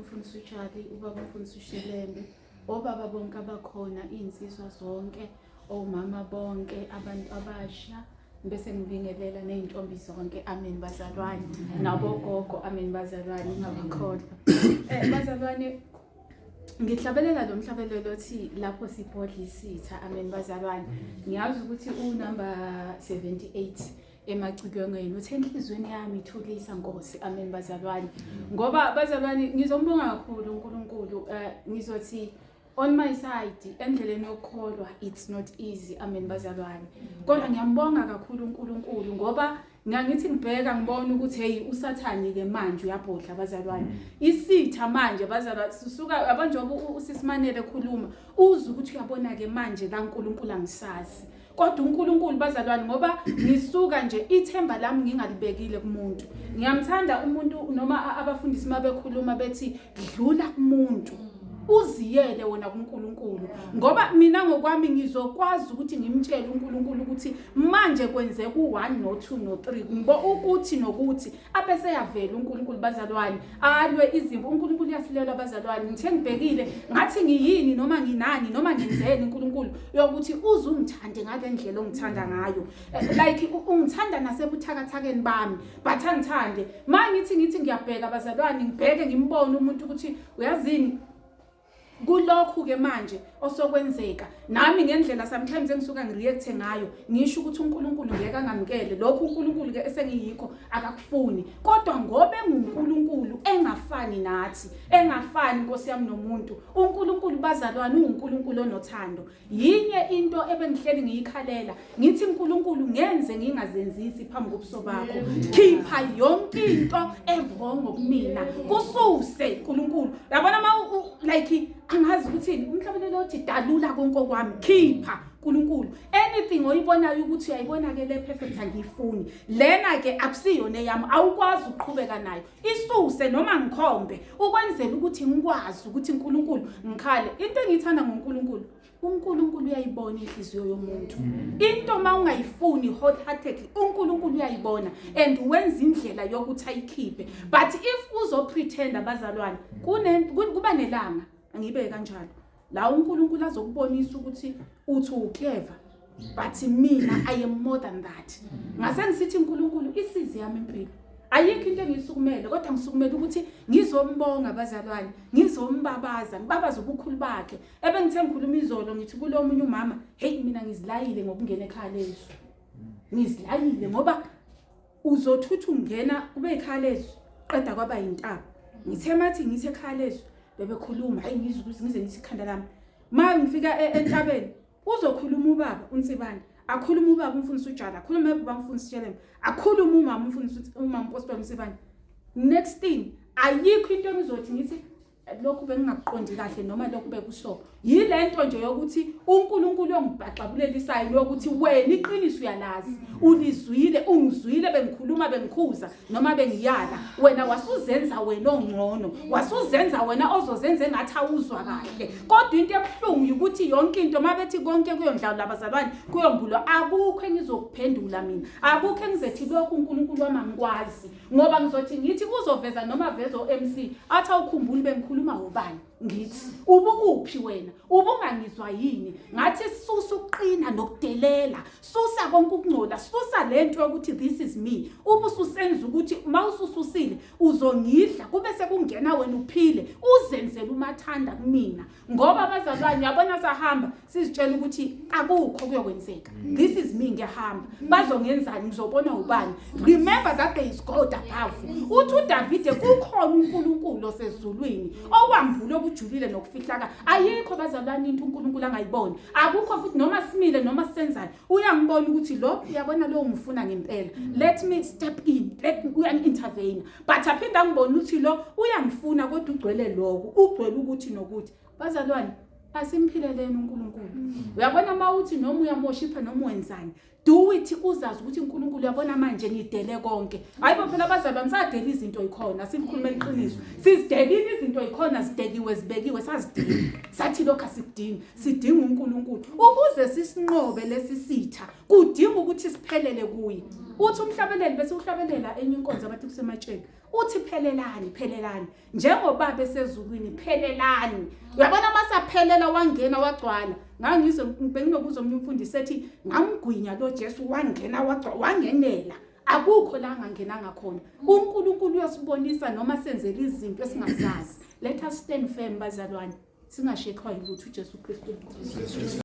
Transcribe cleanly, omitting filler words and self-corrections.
umfundisi uCharlie, ubaba umfundisi uShelembe, obaba bonke abakhona, insizwa zonke, omama bonke, abantu abasha, bese ngibingelela nezintombi zonke, amen bazalwane, nabogogo, amen bazalwane, ngabakhohlwa. Bazalwane, ngihlabelela lo mhlabelelo othi lapho sibhodla isitha, amen bazalwane. Ngiyazi ukuthi unumber 78 emacikweni uthi enhlizweni yami ithulisa Nkosi, amen bazalwane. Ngoba bazalwane ngizombonga kakhulu uNkulunkulu, ngizothi on my side endleleni yokukholwa it's not easy, amen bazalwane. Kodwa ngiyambonga kakhulu uNkulunkulu ngoba ngithi ngibheka ngibona ukuthi hey uSathani ke manje uyabhodla bazalwane. Isitha manje bazalwane sisuka abanjoba uSisimanele ekhuluma uza ukuthi uyabona ke manje kaNkulunkulu angisazi. Kodwa uNkulunkulu bazalwane ngoba ngisuka nje ithemba lami ngingalibekile kumuntu. Ngiyamthanda umuntu noma abafundisi mabekhuluma bethi dlula kumuntu. Uziyele wona kuNkulunkulu ngoba mina ngokwami ngizokwazi ukuthi ngimtshele uNkulunkulu ukuthi manje kwenzeka u1 no2 no3 ngibo ukuthi nokuthi abese yavela uNkulunkulu bazalwane alwe izimvu. uNkulunkulu uyasilela bazalwane. Ngithe ngibhekile ngathi ngiyini noma nginani noma ngenzeni uNkulunkulu yokuthi uzungithande ngale ndlela ongithanda ngayo, like ungithanda nasebuthakathakeni bami but angithande manje ngithi ngiyabheka bazalwane ngibheke ngimbone umuntu ukuthi uyazini kulokhu ke manje osokwenzeka nami ngendlela sometimes engisuka ngireact ngayo ngisho ukuthi uNkulunkulu ngeke angamkele lokho uNkulunkulu ke esengiyikho akakufuni. Kodwa ngobe nguNkulunkulu engafani nathi, engafani Nkosi yami nomuntu, uNkulunkulu bazalwane uNkulunkulu onothando. Yinye into ebengihleli ngiyikhalela ngithi uNkulunkulu ngenze ngingazenzisi phambi kobuso bakho, khipha yonke into evongo kumina kususe uNkulunkulu. Yabona like angazi ukuthi umhlabelelo othi dalula konke kwami khipha uNkulunkulu. Anything oyibonayo ukuthi uyayibona ke le perfect angiyifuni lena ke akusiyona eyami awukwazi ukuqhubeka nayo isuse noma ngikhombe ukwenzela ukuthi ngikwazi ukuthi uNkulunkulu ngikhale. Into engiyithanda ngoNkulunkulu, uNkulunkulu uyayibona inhliziyo yomuntu. Into mawungayifuni wholeheartedly uNkulunkulu uyayibona and wenza indlela yokuthi ayikhiphe. But if uzopretenda bazalwane kuba nelanga ngibe kanjalo la uNkulunkulu azokubonisa ukuthi uthi uclever but mina I am more than that. Ngase ngisithi uNkulunkulu isizi yami impilo ayikho into engisukumele kodwa ngisukumele ukuthi ngizombonga bazalwane, ngizombabaza ngibabaza ubukhulu bakhe. Ebengithe ngikhuluma izolo ngithi kulo omunye umama hey mina ngizilayile ngokungena ekhaya lezo, ngizilayile ngoba uzothutha ungena kube ekhaya lezo qeda kwaba yintaba. Ngithe mathi ngithi ekhaya lezo bebekhuluma hayi ngizwe ukuthi ngize ngithi ikhanda lami ma ngifika entabeni uzokhuluma ubaba uNsibane, akhuluma ubaba umfundisi uJarlie, akhuluma ubaba umfundisi Shelembe, akhuluma umama umfundisi umama uPostoli Msibane. Next thing ayikho into engizothi ngithi lokhu bengingakuqondi kahle noma lokhu bekuso yilento nje yokuthi uNkulunkulu ongibhaxabulelisayo lokuthi wena iqiniso uyalazi, ulizwile ungizwile bengikhuluma bengikhuza noma bengiyala, wena wasuzenza wena ongcono, wasuzenza wena ozozenza engathi awuzwa kahle. Kodwa into ebuhlungu ukuthi yonke into mabethi konke kuyondlawo labazalwane kuyombulwa akukho engizokuphendula mina, akukho engizethi lokhu uNkulunkulu wami angikwazi ngoba ngizothi ngithi uzoveza noma vezo MC athi awukhumbuli bengikhuluma ubani. Ngithi ubukuphi wena, ubungangizwa yini? Ngathi susa uqina nokudelela, susa konke ukungcola, susa lento yokuthi this is me. Ubususenza ukuthi mawusususile uzongidla kube sekungena wena uphile uzenzele umathanda kumina. Ngoba bazalwane yabona sahamba sizitshela ukuthi akukho kuyokwenzeka. This is me ngiyahamba. Bazongenzani ngizobona ubani? Remember that there is God above. Uthi uDavide kukhona uNkulunkulu osezulwini owambula ujulile nokufihlaka. Ayikho bazalwane into uNkulunkulu angayiboni. Akukho futhi noma simile noma senzani uyangibona ukuthi lo uyabona lo ngifuna ngempela. Let me step in, let me intervene. But aphinda ngibona ukuthi lo uyangifuna kodwa ugcwele lokho, ugcwele ukuthi nokuthi. Bazalwane asimphileleni uNkulunkulu. Uyabona mawuthi noma uyamoshipha noma wenzani, do it uzazi ukuthi uNkulunkulu uyabona manje ngidele konke. Hayibo phela bazalwane sadela izinto ikhona, sikhuluma iqiniso. Sizidelile izinto ikhona, zidekiwe zibekiwe sazidinga. Sathi lokho asidingi, sidinga uNkulunkulu. Ukuze sisinqobe lesisitha, kudinga ukuthi siphelele kuye. Uthi umhlabeleli bese uhlabelela enye inkonzo abathi kusematsheni. uthi phelelani njengoba besezulwini phelelani. Uyabona masaphelela wangena wagcwala. Ngangizwe benginokuzo umfundisi ethi ngamgwinya lo Jesu wangena wangenela. Akukho la angangenanga khona. uNkulunkulu uyasibonisa noma senzele izinto esingazazi. Let us stand firm bazalwane. Singashekwa yilutho uJesu Kristu.